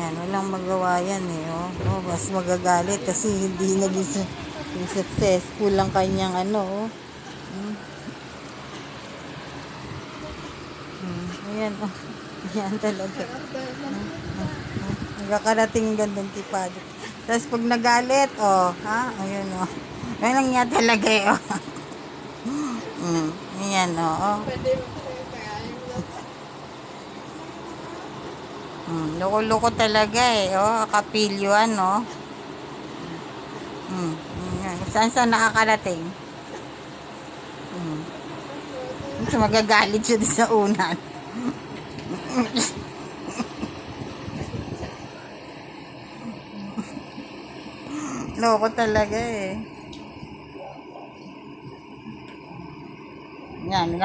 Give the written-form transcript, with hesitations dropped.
Yan, walang magawa yan eh. Mas magagalit kasi hindi naging successful ang kanyang ano. Hmm. Ayan, Ayan talaga. Nagkakarating gandang tipado. Tapos pag nagalit, ayun, Ayan niya talaga eh, Ayan, Loko-loko talaga eh, kapilyo, Ayan. Saan nakakarating? Mas magagalit siya sa unan. Loko talaga eh. Yan.